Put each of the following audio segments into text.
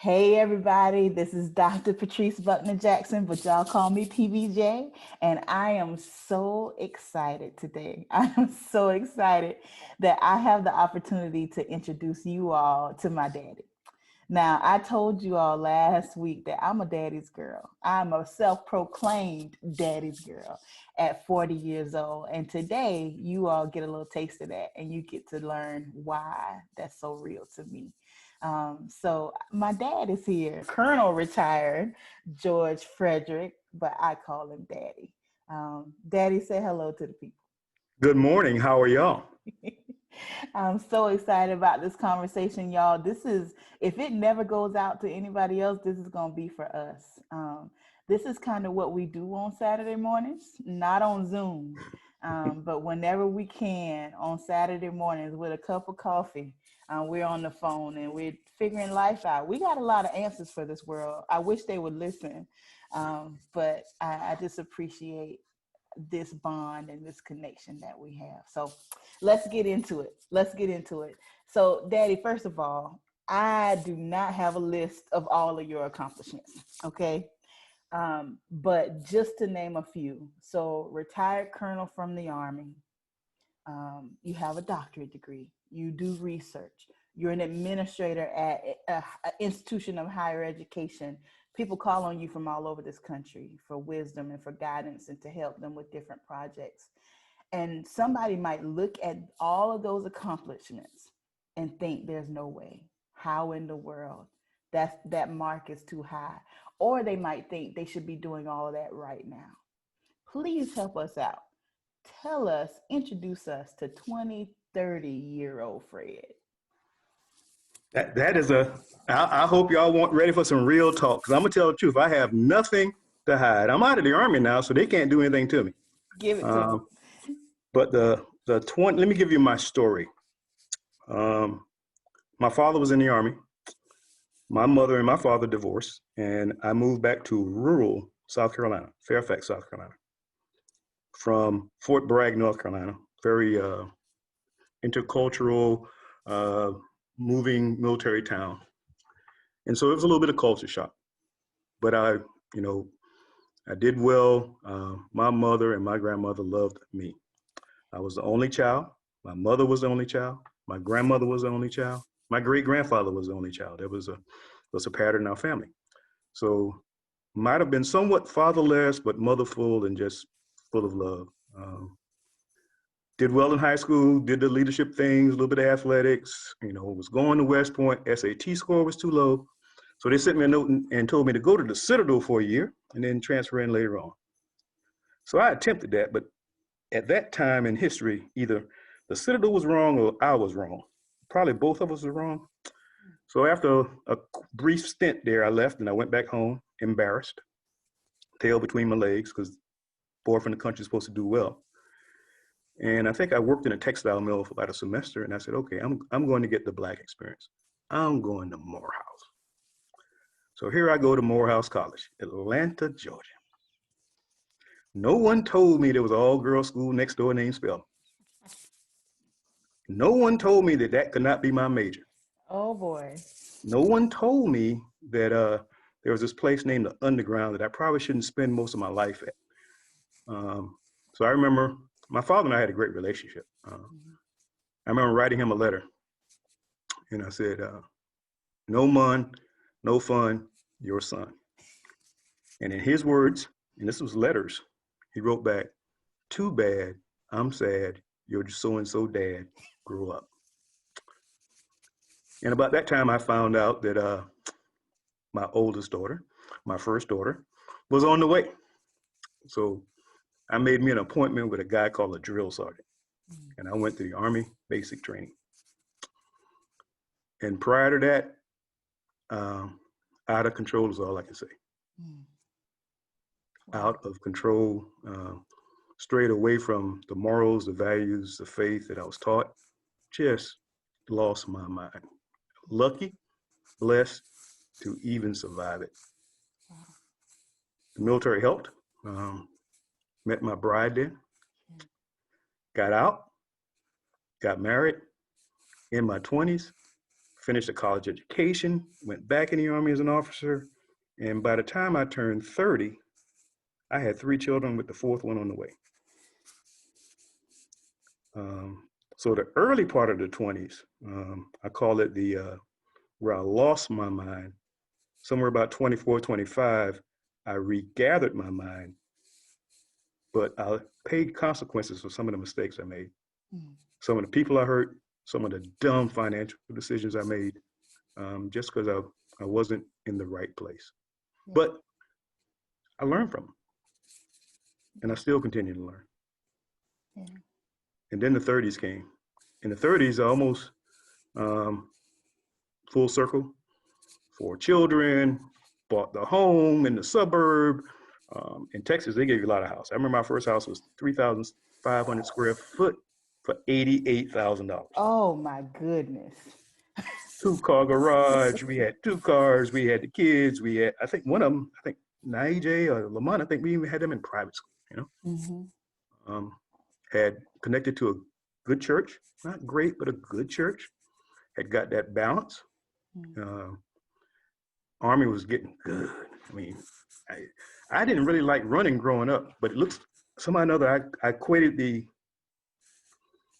Hey everybody, this is Dr. Patrice Buckner Jackson, but y'all call me PBJ, and I am so excited today. I am so excited that I have the opportunity to introduce you all to my daddy. Now, I told you all last week that I'm a daddy's girl. I'm a self-proclaimed daddy's girl at 40 years old. And today, you all get a little taste of that and you get to learn why that's so real to me. So my dad is here, Colonel retired George Fredrick, but I call him Daddy. Daddy, say hello to the people. Good morning. How are y'all? I'm so excited about this conversation, y'all. This is, if it never goes out to anybody else, this is going to be for us. This is kind of what we do on Saturday mornings, not on Zoom, but whenever we can on Saturday mornings with a cup of coffee, we're on the phone and we're figuring life out. We got a lot of answers for this world. I wish they would listen, but I just appreciate this bond and this connection that we have. So let's get into it. So Daddy, first of all, I do not have a list of all of your accomplishments, okay? But just to name a few. So retired colonel from the Army, you have a doctorate degree, you do research, you're an administrator at an institution of higher education. People call on you from all over this country for wisdom and for guidance and to help them with different projects. And somebody might look at all of those accomplishments and think there's no way. How in the world? That mark is too high. Or they might think they should be doing all of that right now. Please help us out. Tell us, introduce us to 20, 30-year-old Fred. That is I hope y'all want ready for some real talk because I'm going to tell the truth. I have nothing to hide. I'm out of the Army now, so they can't do anything to me. Give it to me. But the 20, let me give you my story. My father was in the Army. My mother and my father divorced, and I moved back to rural South Carolina, Fairfax, South Carolina, from Fort Bragg, North Carolina. Very intercultural, moving military town. And so it was a little bit of culture shock. But I did well. My mother and my grandmother loved me. I was the only child. My mother was the only child. My grandmother was the only child. My great-grandfather was the only child. There was a pattern in our family. So might have been somewhat fatherless, but motherful and just full of love. Did well in high school, did the leadership things, a little bit of athletics, was going to West Point. SAT score was too low. So they sent me a note and told me to go to the Citadel for a year and then transfer in later on. So I attempted that, but at that time in history, either the Citadel was wrong or I was wrong. Probably both of us were wrong. So after a brief stint there, I left and I went back home, embarrassed, tail between my legs, because boy from the country is supposed to do well. And I think I worked in a textile mill for about a semester, and I said, okay, I'm going to get the Black experience. I'm going to Morehouse. So here I go to Morehouse College, Atlanta, Georgia. No one told me there was an all-girls school next door named Spelman. No one told me that could not be my major. Oh boy. No one told me that there was this place named the Underground that I probably shouldn't spend most of my life at. So I remember my father and I had a great relationship. I remember writing him a letter, and I said, no man, no fun, your son. And in his words, and this was letters, he wrote back, too bad, I'm sad, your so-and-so dad grew up. And about that time, I found out that my oldest daughter, my first daughter, was on the way. So I made me an appointment with a guy called a drill sergeant. And I went to the Army basic training. And prior to that, out of control is all I can say. Out of control, strayed away from the morals, the values, the faith that I was taught. Just lost my mind. Lucky, blessed to even survive it. The military helped. Met my bride there. Got out. Got married. In my 20s, finished a college education, went back in the Army as an officer. And by the time I turned 30, I had 3 children with the 4th one on the way. So the early part of the 20s, I call it where I lost my mind. Somewhere about 24, 25, I regathered my mind, but I paid consequences for some of the mistakes I made. Mm. Some of the people I hurt, some of the dumb financial decisions I made, just because I wasn't in the right place. Yeah. But I learned from them, and I still continue to learn. Yeah. And then the 30s came. In the 30s, I almost full circle, 4 children, bought the home in the suburb. In Texas, they gave you a lot of house. I remember my first house was 3,500 square foot for $88,000. Oh my goodness. 2-car garage. We had 2 cars. We had the kids. We had, I think one of them, I think Naije or Lamont, I think we even had them in private school, you know. Mm-hmm. Had connected to a good church, not great, but a good church. Had got that balance. Mm-hmm. Army was getting good. I mean, I didn't really like running growing up, but it looks somehow or another, I equated the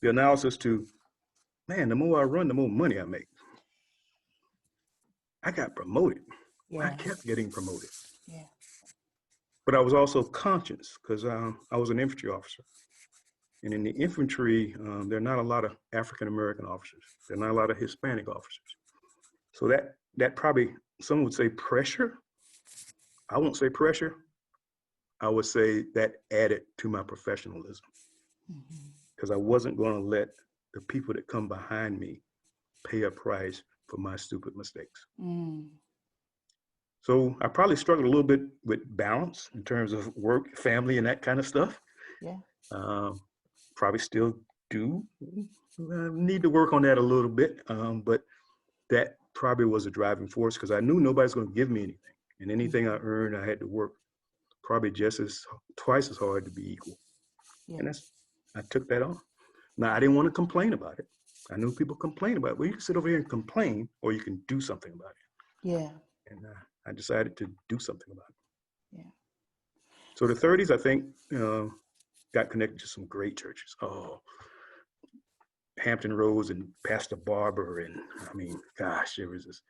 analysis to, man, the more I run, the more money I make. I got promoted. Yeah. I kept getting promoted. Yeah. But I was also conscious because I was an infantry officer. And in the infantry, there are not a lot of African-American officers. There are not a lot of Hispanic officers. So that probably, some would say pressure. I won't say pressure. I would say that added to my professionalism. Because I wasn't going to let the people that come behind me pay a price for my stupid mistakes. Mm. So I probably struggled a little bit with balance in terms of work, family, and that kind of stuff. Yeah. Probably still do. Need to work on that a little bit. But that probably was a driving force because I knew nobody's going to give me anything. And anything I earned, I had to work probably twice as hard to be equal. Yeah. And I took that on. Now, I didn't want to complain about it. I knew people complain about it. Well, you can sit over here and complain, or you can do something about it. Yeah. And I decided to do something about it. Yeah. So the 30s, I think, got connected to some great churches. Oh, Hampton Roads and Pastor Barber. And I mean, gosh, it was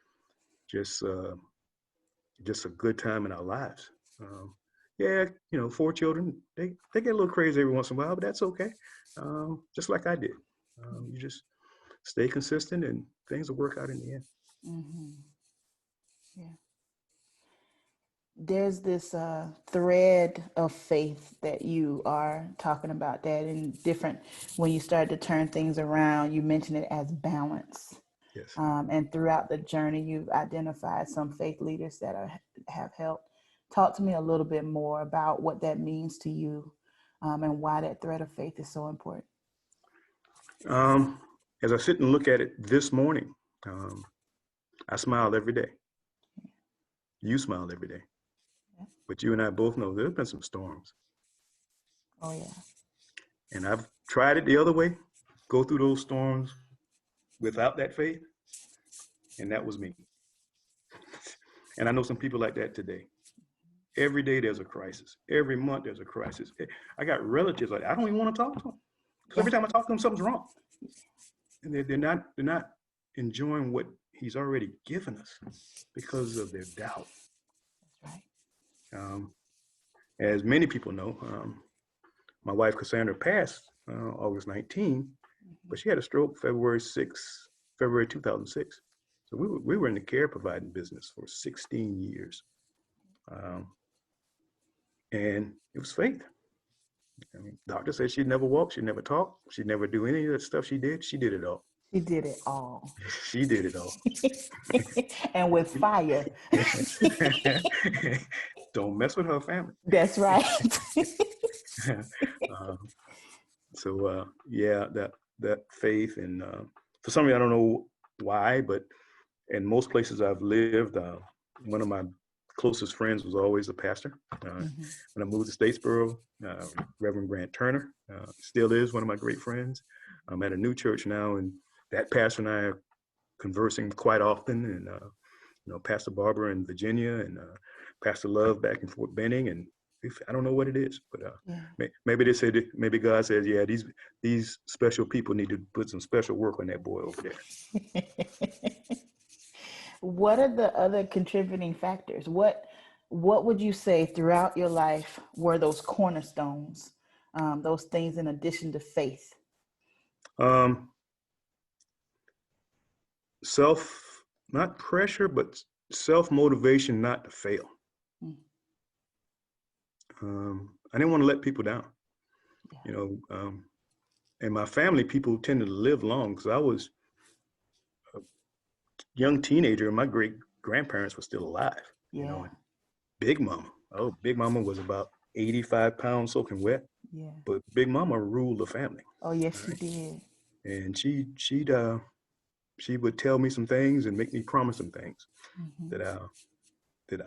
just a good time in our lives. Yeah, 4 children, they get a little crazy every once in a while, but that's okay. Just like I did. You just stay consistent and things will work out in the end. Mm-hmm. Yeah. There's this thread of faith that you are talking about that in different, when you start to turn things around, you mention it as balance. Yes. And throughout the journey, you've identified some faith leaders that have helped. Talk to me a little bit more about what that means to you and why that thread of faith is so important. As I sit and look at it this morning, I smile every day. You smile every day. Yeah. But you and I both know there have been some storms. Oh, yeah. And I've tried it the other way, go through those storms without that faith. And that was me. And I know some people like that today. Every day there's a crisis. Every month there's a crisis. I got relatives like I don't even want to talk to them. Because every time I talk to them, something's wrong. And they're not enjoying what he's already given us because of their doubt. That's right. As many people know, my wife Cassandra passed August 19, but she had a stroke February 2006. So we were in the care providing business for 16 years. And it was faith. I mean, doctor said she'd never walk, she'd never talk, she'd never do any of that stuff she did. She did it all. She did it all. She did it all. And with fire. Don't mess with her family. That's right. Yeah, that faith, and for some reason I don't know why, but in most places I've lived, one of my closest friends was always a pastor. When I moved to Statesboro, Reverend Grant Turner still is one of my great friends. I'm at a new church now, and that pastor and I are conversing quite often, and Pastor Barbara in Virginia, and Pastor Love back in Fort Benning, and I don't know what it is, but Yeah. maybe they said, maybe God says, yeah, these special people need to put some special work on that boy over there. What are the other contributing factors? What would you say throughout your life were those cornerstones, those things in addition to faith? Um, not pressure, but self motivation not to fail. Mm. I didn't want to let people down, Yeah. And my family, people tended to live long, because I was a young teenager and my great grandparents were still alive, Yeah. and Big Mama was about 85 pounds soaking wet, Yeah. but Big Mama ruled the family. Oh, yes, she Right? did. And she would tell me some things and make me promise some things Mm-hmm. that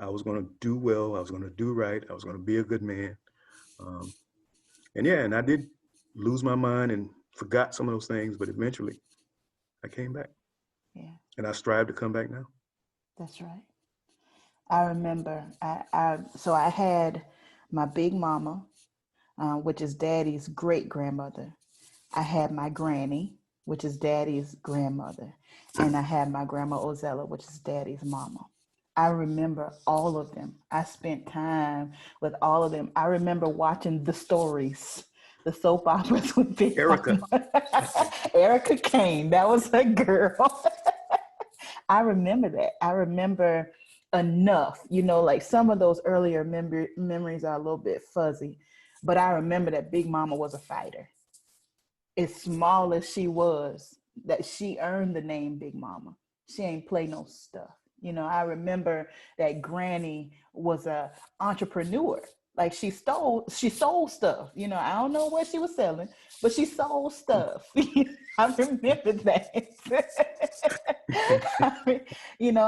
I was going to do well, I was going to do right, I was going to be a good man. Um, and I did lose my mind and forgot some of those things, but eventually I came back, Yeah, and I strive to come back now. that's right. I remember. So I had my big mama, which is daddy's great grandmother. I had my granny, which is daddy's grandmother, and I had my grandma Ozella, which is daddy's mama. I remember all of them. I spent time with all of them. I remember watching the stories, the soap operas with Big Erica. Mama. Erica Kane, that was her girl. I remember that. I remember enough, like some of those earlier memories are a little bit fuzzy, but I remember that Big Mama was a fighter. As small as she was, that she earned the name Big Mama. She ain't play no stuff. I remember that Granny was a entrepreneur. Like she sold stuff. I don't know what she was selling, but she sold stuff. I remember that.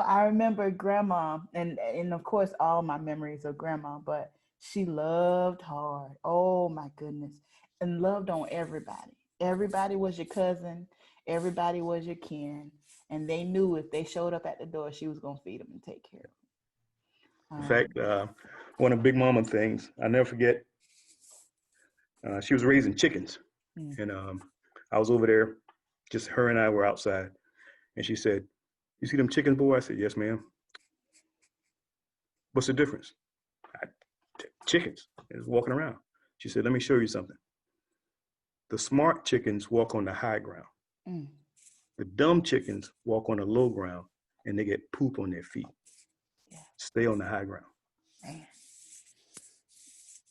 I remember grandma, and of course all my memories of grandma, but she loved hard. Oh my goodness. And loved on everybody. Everybody was your cousin, everybody was your kin, and they knew if they showed up at the door, she was gonna feed them and take care of In them. fact, one of Big Mama things I never forget, she was raising chickens, Mm. and I was over there, just her and I were outside, and she said, "You see them chickens, boy?" I said, "Yes, ma'am." "What's the difference?" Chickens is walking around. She said, "Let me show you something. The smart chickens walk on the high ground. Mm. The dumb chickens walk on the low ground, and they get poop on their feet. Yeah. Stay on the high ground." Man.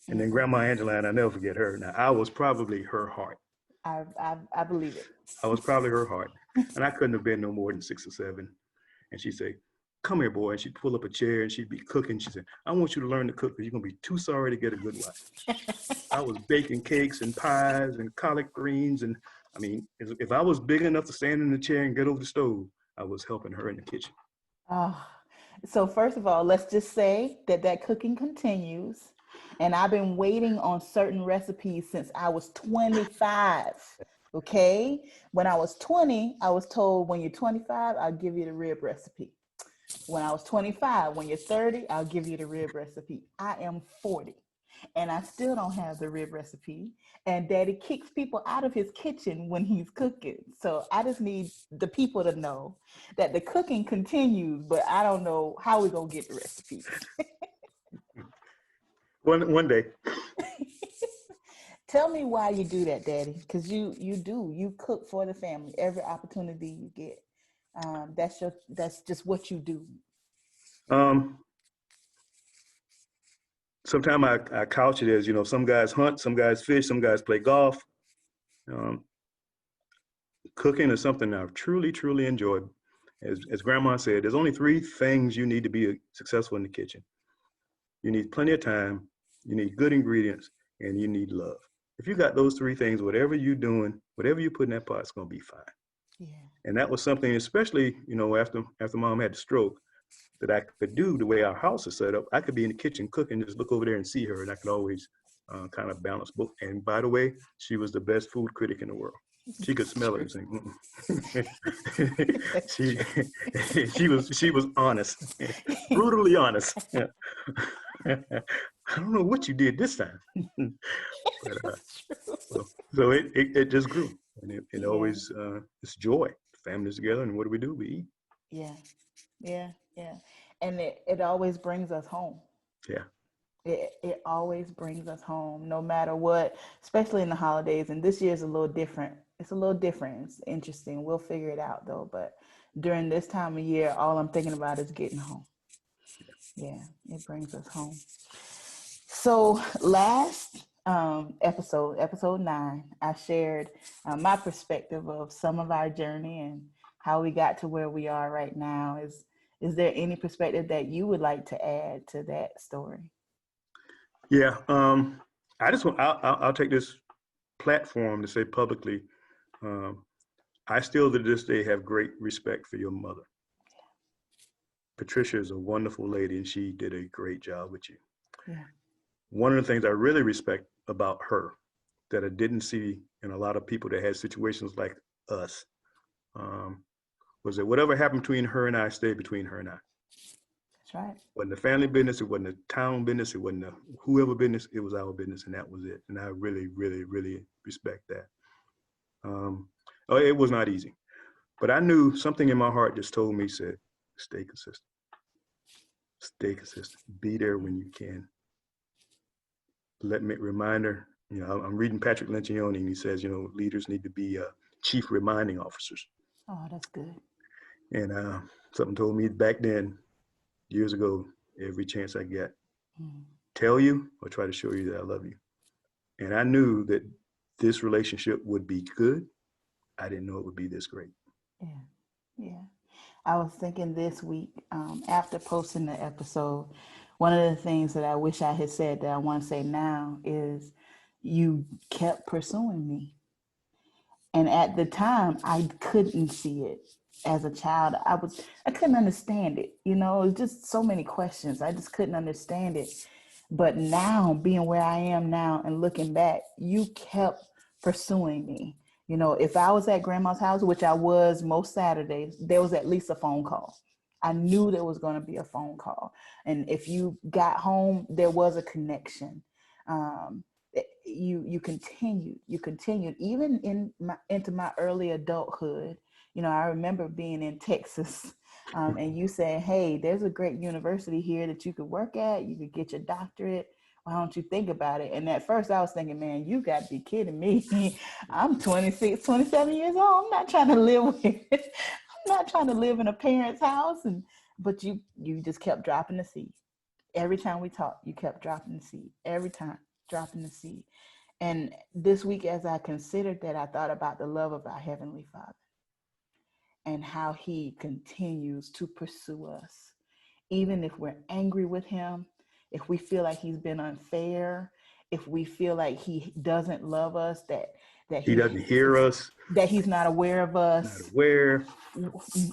And then Grandma Angela, and I never forget her. Now, I was probably her heart. I believe it. I was probably her heart. And I couldn't have been no more than 6 or 7. And she'd say, "Come here, boy." And she'd pull up a chair and she'd be cooking. She said, "I want you to learn to cook, because you're going to be too sorry to get a good wife." I was baking cakes and pies and collard greens. And I mean, if I was big enough to stand in the chair and get over the stove, I was helping her in the kitchen. Oh, so first of all, let's just say that cooking continues. And I've been waiting on certain recipes since I was 25. Okay. When I was 20, I was told when you're 25, I'll give you the rib recipe. When I was 25, when you're 30, I'll give you the rib recipe. I am 40 and I still don't have the rib recipe. And daddy kicks people out of his kitchen when he's cooking. So I just need the people to know that the cooking continues, but I don't know how we're going to get the recipe. One day. Tell me why you do that, daddy, because you cook for the family every opportunity you get. That's just what you do. Um, Sometimes I couch it as, some guys hunt, some guys fish, some guys play golf. Um, Cooking is something I've truly, truly enjoyed. As Grandma said, there's only 3 things you need to be successful in the kitchen. You need plenty of time, you need good ingredients, and you need love. If you got those 3 things, whatever you're doing, whatever you put in that pot, it's going to be fine. Yeah. And that was something, especially, after Mom had the stroke, that I could do the way our house is set up. I could be in the kitchen cooking, just look over there and see her, and I could always kind of balance both. And by the way, she was the best food critic in the world. She could smell it True. and say, she she was honest, brutally honest. I don't know what you did this time, but It's true. so it just grew, and it Yeah, always it's joy. Families together, and what do? We eat. yeah, yeah. And it always brings us home. Yeah, It always brings us home, no matter what, especially in the holidays. And this year is a little different. It's a little different. It's interesting. We'll figure it out though. But during this time of year, all I'm thinking about is getting home. Yeah, it brings us home. So last episode 9, I shared my perspective of some of our journey and how we got to where we are right now. Is there any perspective that you would like to add to that story? yeah. I just want I'll take this platform to say publicly, um, I still to this day have great respect for your mother. Patricia is a wonderful lady, and she did a great job with you. Yeah. One of the things I really respect about her that I didn't see in a lot of people that had situations like us, um, was that whatever happened between her and I stayed between her and I. That's right. It wasn't the family business, it wasn't the town business, it wasn't the whoever business, it was our business, and that was it. And I really, really, really respect that. Um, it was not easy, but I knew something in my heart just told me, said, stay consistent, be there when you can. Let me remind her, I'm reading Patrick Lencioni, and he says, leaders need to be chief reminding officers. Oh, that's good. And something told me back then, years ago, every chance I get, tell you or try to show you that I love you. And I knew that this relationship would be good. I didn't know it would be this great. Yeah. Yeah. I was thinking this week, after posting the episode, one of the things that I wish I had said that I want to say now is you kept pursuing me. And at the time, I couldn't see it. As a child, I couldn't understand it. It was just so many questions. I just couldn't understand it. But now, being where I am now and looking back, you kept pursuing me. If I was at grandma's house, which I was most Saturdays, there was at least a phone call. I knew there was going to be a phone call. And if you got home, there was a connection. Um, you continued even into my early adulthood. I remember being in Texas, and you saying, hey, there's a great university here that you could work at, you could get your doctorate, why don't you think about it? And at first I was thinking, man, you got to be kidding me. I'm 26, 27 years old. I'm not trying to live with I'm not trying to live in a parent's house. But you just kept dropping the seed. Every time we talked, you kept dropping the seed. Every time, dropping the seed. And this week, as I considered that, I thought about the love of our Heavenly Father and how He continues to pursue us. Even if we're angry with Him, if we feel like He's been unfair, if we feel like He doesn't love us, that He doesn't hear us, that He's not aware of not us, aware.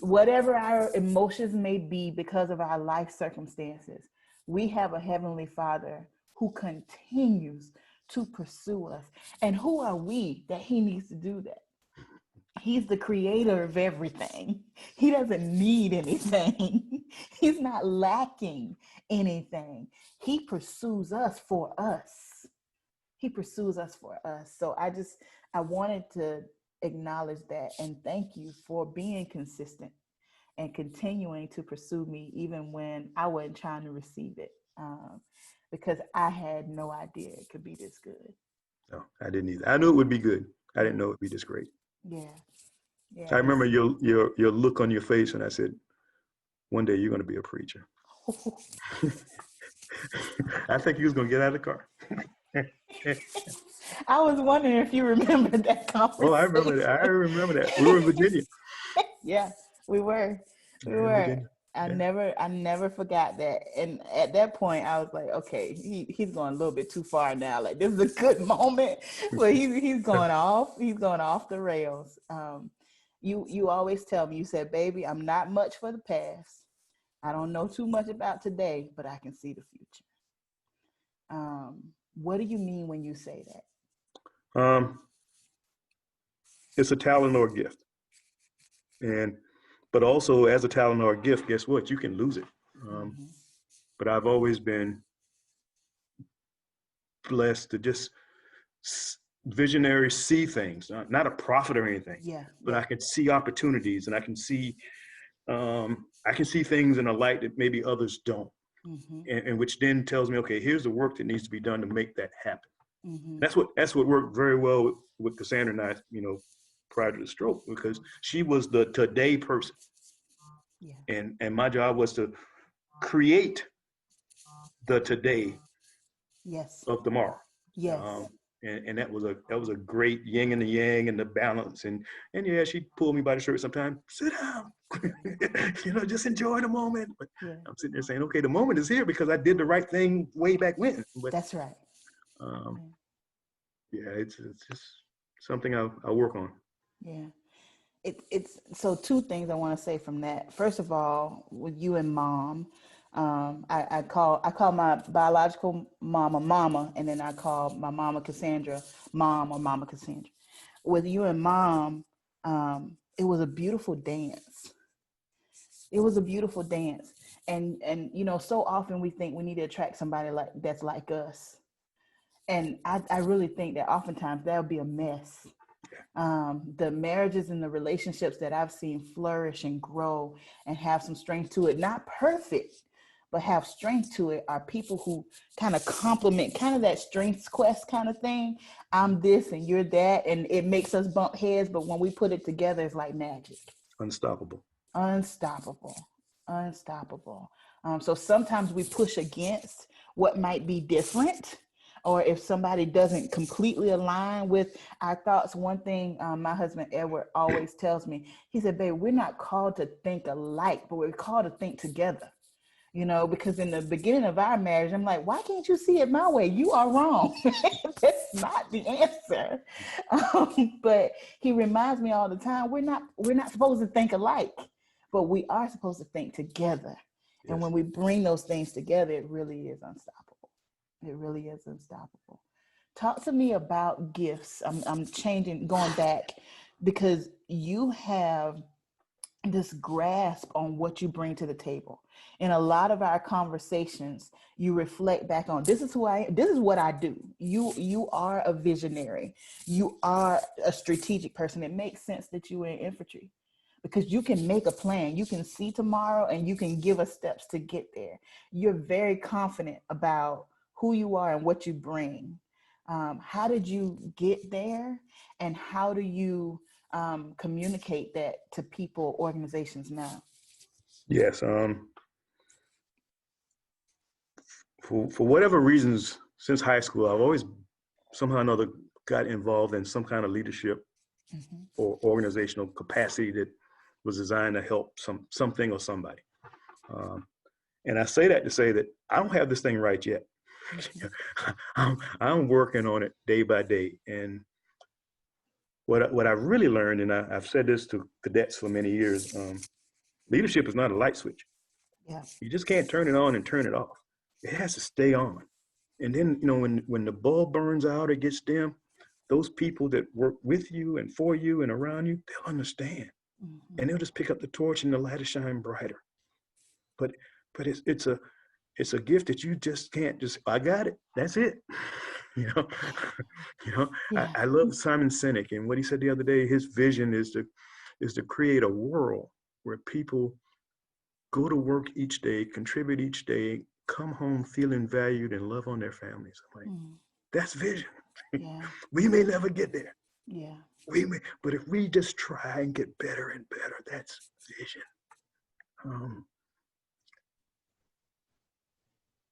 whatever our emotions may be because of our life circumstances, we have a Heavenly Father who continues to pursue us. And who are we that He needs to do that? He's the creator of everything. He doesn't need anything. He's not lacking anything. He pursues us for us. He pursues us for us. So I wanted to acknowledge that and thank you for being consistent and continuing to pursue me even when I wasn't trying to receive it, because I had no idea it could be this good. No, I didn't either. I knew it would be good. I didn't know it would be this great. Yeah, I yeah. remember your look on your face when I said, one day you're going to be a preacher. I think he was going to get out of the car. I was wondering if you remember that Oh, I conversation. remember that. I remember that. We were in Virginia. Yeah, we were. We We were in were. Virginia. I Yeah. never forgot that. And at that point, I was like, okay, he's going a little bit too far now. Like this is a good moment, but he's going off. He's going off the rails. You always tell me. You said, baby, I'm not much for the past. I don't know too much about today, but I can see the future. What do you mean when you say that? Um, it's a talent or a gift. But also as a talent or a gift, guess what? You can lose it. Mm-hmm. But I've always been blessed to just visionary see things, not a prophet or anything, Yeah, but yeah. I can see opportunities, and I can see things in a light that maybe others don't, Mm-hmm. and which then tells me, okay, here's the work that needs to be done to make that happen. Mm-hmm. That's what worked very well with Cassandra and I, prior to the stroke, because she was the today person, Yeah. and my job was to create the today Yes. of tomorrow. Yes. Um, and that was a great yin and the yang and the balance. And yeah, she'd pull me by the shirt sometimes, sit down, just enjoy the moment. But Yeah. I'm sitting there saying, okay, the moment is here because I did the right thing way back when. But That's right. um, Yeah. yeah, it's just something I work on. Yeah. It's so two things I want to say from that. First of all, with you and mom, I call my biological mama, and then I call my mama Cassandra mom or mama Cassandra. With you and mom, it was a beautiful dance. It was a beautiful dance, and so often we think we need to attract somebody like that's like us, and I really think that oftentimes that'll be a mess. The marriages and the relationships that I've seen flourish and grow and have some strength to it, not perfect, but have strength to it, are people who kind of complement, kind of that strengths quest kind of thing. I'm this and you're that, and it makes us bump heads, but when we put it together, it's like magic. Unstoppable. Unstoppable. Unstoppable. So sometimes we push against what might be different, or if somebody doesn't completely align with our thoughts. One thing my husband Edward always tells me, he said, babe, we're not called to think alike, but we're called to think together. Because in the beginning of our marriage, I'm like, why can't you see it my way? You are wrong. That's not the answer. But he reminds me all the time, we're not supposed to think alike, but we are supposed to think together. And Yes. when we bring those things together, it really is unstoppable. It really is unstoppable. Talk to me about gifts. I'm changing, going back, because you have this grasp on what you bring to the table. In a lot of our conversations, you reflect back on, this is who I am, this is what I do. You are a visionary. You are a strategic person. It makes sense that you are in infantry because you can make a plan. You can see tomorrow and you can give us steps to get there. You're very confident about who you are and what you bring. How did you get there, and how do you communicate that to people, organizations now? Yes. For whatever reasons, since high school, I've always somehow or another got involved in some kind of leadership Mm-hmm. or organizational capacity that was designed to help something or somebody. Um, and I say that to say that I don't have this thing right yet. Mm-hmm. I'm working on it day by day. And what I've really learned, and I've said this to cadets for many years, leadership is not a light switch. Yeah. You just can't turn it on and turn it off. It has to stay on. And then, when the bulb burns out or gets dim, those people that work with you and for you and around you, they'll understand. Mm-hmm. And they'll just pick up the torch and the light will shine brighter. But it's a gift that you just can't just, I got it. That's it. You know, Yeah. I love Simon Sinek, and what he said the other day, his vision is to create a world where people go to work each day, contribute each day, come home feeling valued and love on their families. I'm like, Mm. that's vision. Yeah. We may never get there. Yeah. But if we just try and get better and better, that's vision. Um,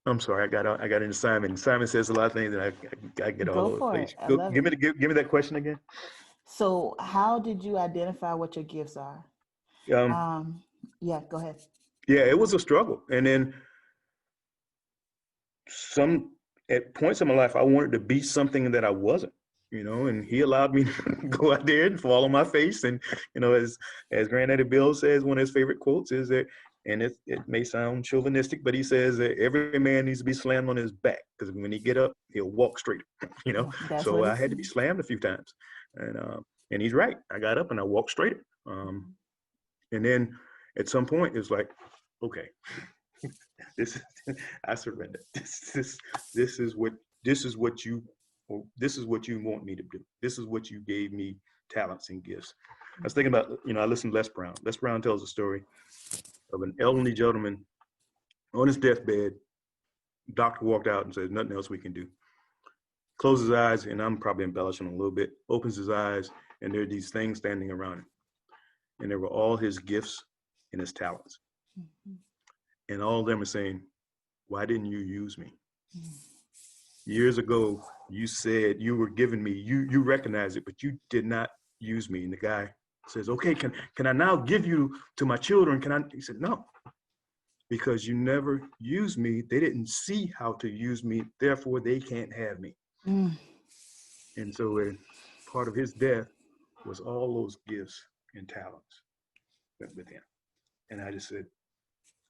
I'm sorry, I got into Simon. Simon says a lot of things, and I get all Go over the for it. place. I Go, love give it. me give me that question again. So how did you identify what your gifts are? Um, Um, yeah, go ahead. yeah, it was a struggle, and then some at points in my life, I wanted to be something that I wasn't. And he allowed me to go out there and fall on my face. And as Granddaddy Bill says, one of his favorite quotes is that, and it may sound chauvinistic, but he says that every man needs to be slammed on his back because when he get up, he'll walk straight. That's So what he I had to be said. slammed a few times, and And he's right. I got up and I walked straight. And then at some point, it's like, okay, this is, I surrender. This is what you want me to do. This is what you gave me, talents and gifts. I was thinking about, I listened to Les Brown. Les Brown tells a story of an elderly gentleman on his deathbed. Doctor walked out and says, nothing else we can do. Closes his eyes, and I'm probably embellishing a little bit, opens his eyes, and there are these things standing around him. And there were all his gifts and his talents. And all of them are saying, why didn't you use me? Years ago, you said you were giving me, you recognized it, but you did not use me. And the guy says, okay, can I now give you to my children? He said, no, because you never used me. They didn't see how to use me. Therefore, they can't have me. And so part of his death was all those gifts and talents went with him. And I just said,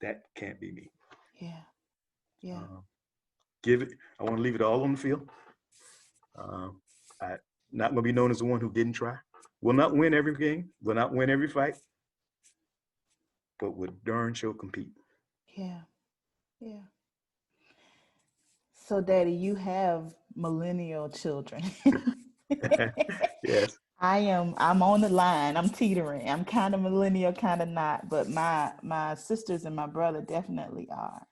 that can't be me. Yeah. I want to leave it all on the field. I'm not going to be known as the one who didn't try. Will not win every game, will not win every fight, but would darn sure compete. Yeah. So, Daddy, you have millennial children. Yes. I'm on the line. I'm teetering. I'm kind of millennial, kind of not, but my sisters and my brother definitely are.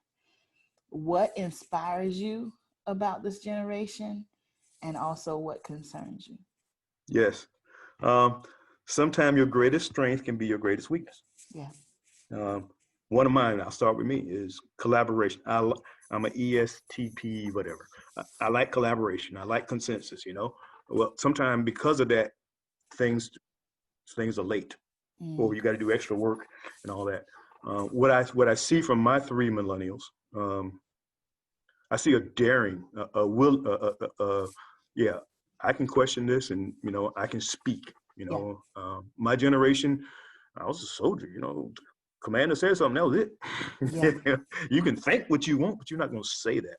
What inspires you about this generation, and also what concerns you? Yes. Sometimes your greatest strength can be your greatest weakness. Yeah. One of mine, I'll start with me, is collaboration. I'm an ESTP, whatever. I like collaboration. I like consensus, Well, sometimes because of that, things are late, or you got to do extra work and all that. What I see from my three millennials, I see a daring, a will, yeah, I can question this, and I can speak. My generation, I was a soldier. Commander said something, that was it. Yeah. You can think what you want, but you're not going to say that.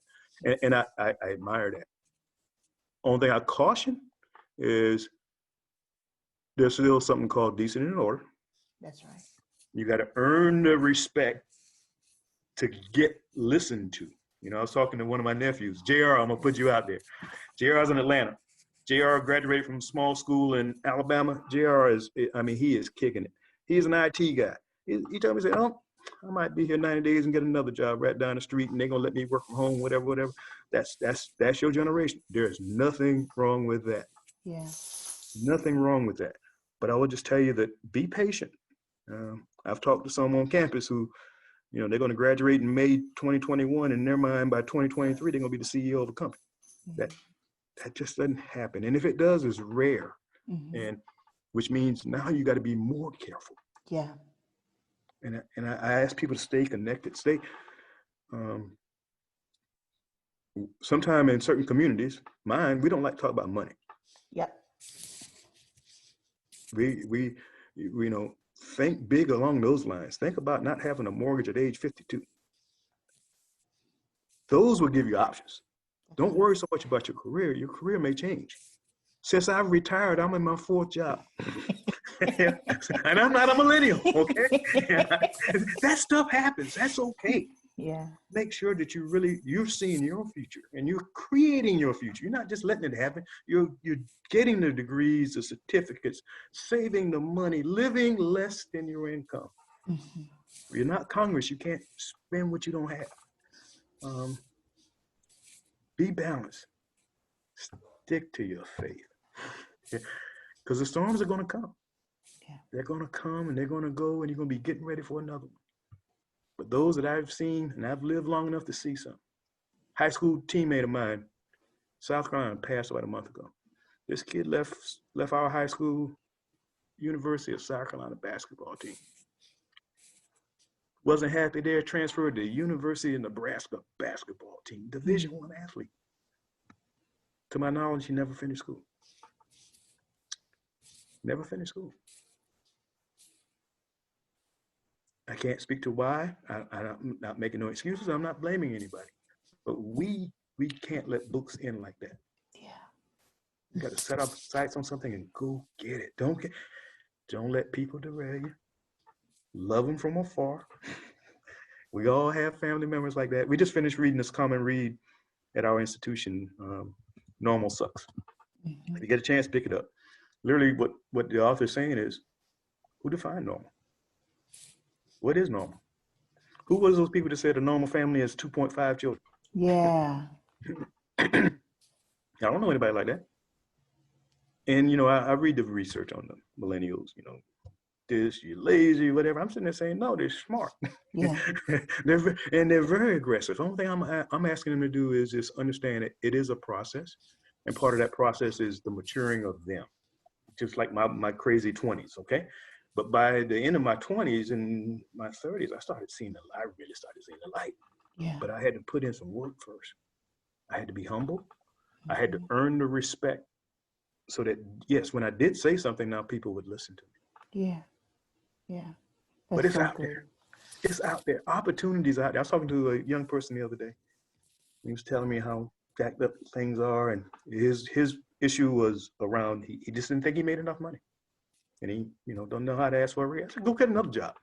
And I admire that. Only thing I caution is there's still something called decent and in order. That's right. You got to earn the respect to get listened to. I was talking to one of my nephews, JR, I'm going to put you out there. JR's in Atlanta. JR graduated from a small school in Alabama. JR he is kicking it. He's an IT guy. He told me, he said, oh, I might be here 90 days and get another job right down the street, and they're going to let me work from home, whatever. That's your generation. There's nothing wrong with that. Yeah. Nothing wrong with that. But I will just tell you that be patient. I've talked to some on campus who, they're going to graduate in May 2021. In their mind, by 2023, they're going to be the CEO of a company. That just doesn't happen. And if it does, it's rare. And which means now you got to be more careful. Yeah. And I ask people to stay connected. Sometime in certain communities, we don't like to talk about money. Yep. We think big along those lines. Think about not having a mortgage at age 52. Those will give you options. Don't worry so much about your career. Your career may change. Since I've retired, I'm in my fourth job. And I'm not a millennial, okay? That stuff happens. That's okay. Yeah. Make sure that you're seeing your future and you're creating your future. You're not just letting it happen. You're getting the degrees, the certificates, saving the money, living less than your income. You're not Congress. You can't spend what you don't have. Be balanced. Stick to your faith. Because the storms are going to come. Yeah. They're going to come and they're going to go, and you're going to be getting ready for another one. But those that I've seen, and I've lived long enough to see some, high school teammate of mine, South Carolina, passed away a month ago. This kid left our high school, University of South Carolina basketball team. Wasn't happy there, transferred to University of Nebraska basketball team, Division I athlete. To my knowledge, he never finished school. Never finished school. I can't speak to why. I'm not making no excuses. I'm not blaming anybody. But we can't let books end like that. Yeah. You got to set up sights on something and go get it. Don't let people derail you. Love them from afar. We all have family members like that. We just finished reading this common read at our institution, Normal Sucks. Mm-hmm. If you get a chance, pick it up. Literally, what the author is saying is, who defined normal? What is normal? Who was those people that said a normal family is 2.5 children? Yeah. I don't know anybody like that. And, you know, I read the research on the millennials, you know, this, you're lazy, whatever. I'm sitting there saying, no, they're smart. Yeah. they're very aggressive. The only thing I'm asking them to do is just understand it is a process. And part of that process is the maturing of them, just like my crazy 20s, okay? But by the end of my 20s and my 30s, I really started seeing the light. Yeah. But I had to put in some work first. I had to be humble. I had to earn the respect so that, yes, when I did say something, now people would listen to me. Yeah. Yeah. But That's it's so out good. there. It's out there. Opportunities out there. I was talking to a young person the other day. He was telling me how jacked up things are, and his issue was around he just didn't think he made enough money, and he don't know how to ask for a raise. I said, go get another job.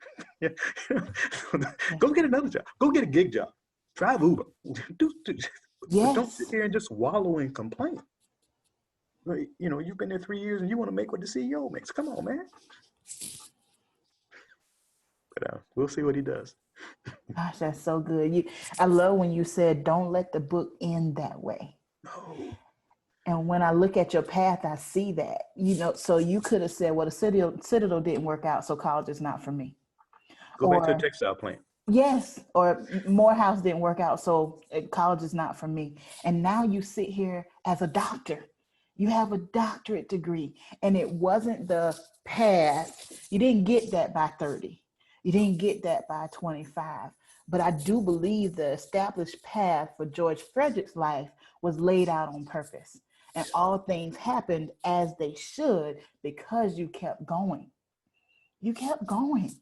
Go get another job. Go get a gig job. Drive Uber. But don't sit Yes. there and just wallow and complain. You know, you've been there 3 years and you want to make what the CEO makes. Come on, man. But we'll see what he does. Gosh, that's so good. I love when you said, don't let the book end that way. No. And when I look at your path, I see that, so you could have said, well, the Citadel didn't work out, so college is not for me. Go back to the textile plant. Yes, or Morehouse didn't work out, so college is not for me. And now you sit here as a doctor. You have a doctorate degree, and it wasn't the path. You didn't get that by 30. You didn't get that by 25. But I do believe the established path for George Fredrick's life was laid out on purpose. And all things happened as they should because you kept going. You kept going.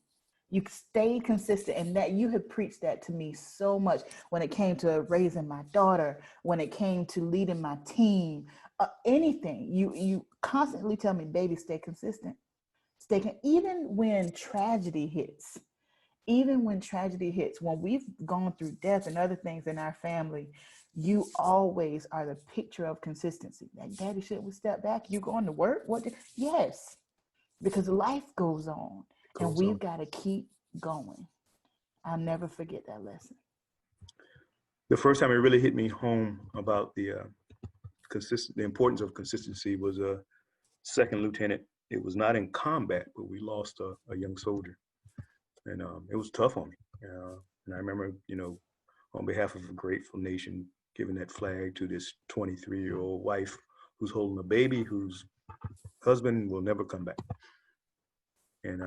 You stayed consistent, and that you have preached that to me so much when it came to raising my daughter, when it came to leading my team, anything. You constantly tell me, baby, stay consistent. Even when tragedy hits, when we've gone through death and other things in our family, you always are the picture of consistency. Like, daddy, should we step back? You going to work? Yes, because life goes on. And we've got to keep going. I'll never forget that lesson. The first time it really hit me home about the importance of consistency was a second lieutenant. It was not in combat, but we lost a young soldier, and it was tough on me. And I remember, on behalf of a grateful nation, giving that flag to this 23-year-old wife who's holding a baby whose husband will never come back. And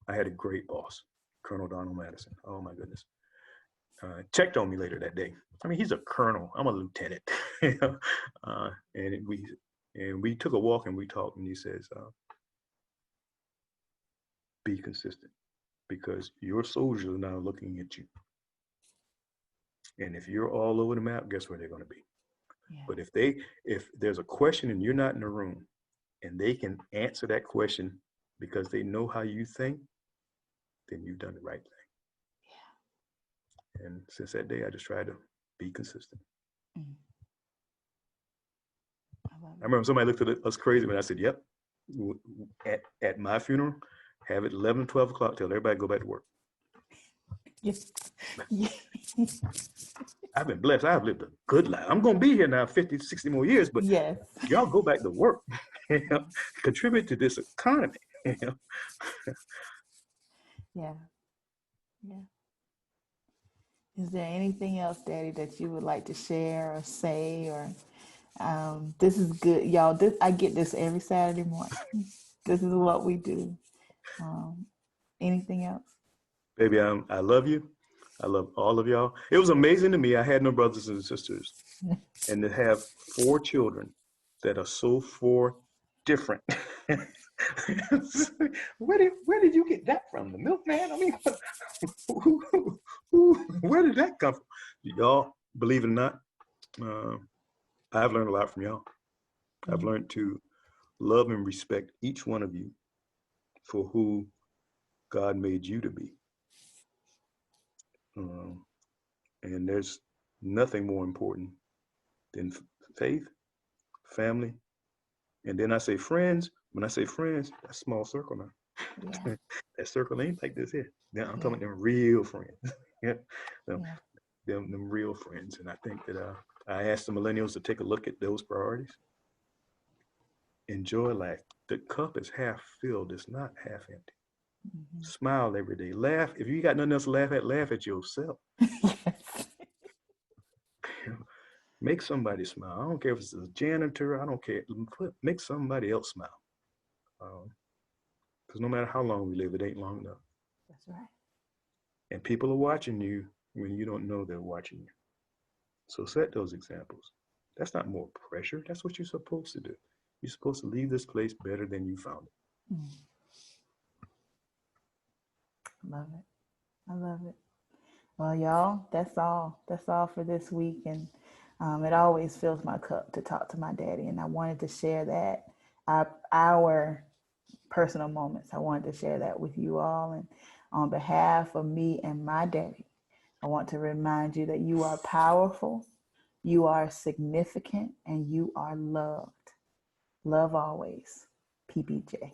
I had a great boss, Colonel Donald Madison. Oh my goodness. Checked on me later that day. I mean, he's a colonel. I'm a lieutenant. And we took a walk and we talked, and he says, be consistent, because your soldiers are now looking at you. And if you're all over the map, guess where they're going to be? Yeah. But if there's a question and you're not in the room, and they can answer that question because they know how you think, then you've done the right thing. Yeah. And since that day, I just tried to be consistent. Mm. I remember somebody looked at us crazy when I said, yep, at my funeral, have it 11, 12 o'clock, tell everybody go back to work. Yes. I've been blessed. I've lived a good life. I'm going to be here now 50, 60 more years, but yes, y'all go back to work. Contribute to this economy. Yeah. Yeah. Is there anything else, Daddy, that you would like to share or say? Or this is good, y'all. I get this every Saturday morning. This is what we do. Anything else? Baby, I love you. I love all of y'all. It was amazing to me. I had no brothers and sisters, and to have 4 children that are so 4 different. Where did you get that from? The milkman? I mean, where did that come from? Y'all, believe it or not, I've learned a lot from y'all. I've learned to love and respect each one of you for who God made you to be. Um, and there's nothing more important than faith, family, and then I say friends. When I say friends, that's small circle now. Yeah. That circle ain't like this here. Now I'm Yeah. talking about them real friends. Yeah, them, Yeah. them real friends. And I think that I asked the millennials to take a look at those priorities. Enjoy life. The cup is half filled. It's not half empty. Mm-hmm. Smile every day. Laugh. If you got nothing else to laugh at yourself. Yes. Make somebody smile. I don't care if it's a janitor. I don't care. Make somebody else smile. Because no matter how long we live, it ain't long enough. That's right. And people are watching you when you don't know they're watching you. So set those examples. That's not more pressure. That's what you're supposed to do. You're supposed to leave this place better than you found it. Mm. Love it. I love it. Well, y'all, that's all. That's all for this week. And it always fills my cup to talk to my daddy. And I wanted to share that, our personal moments. I wanted to share that with you all. And on behalf of me and my daddy, I want to remind you that you are powerful, you are significant, and you are loved. Love always. PBJ.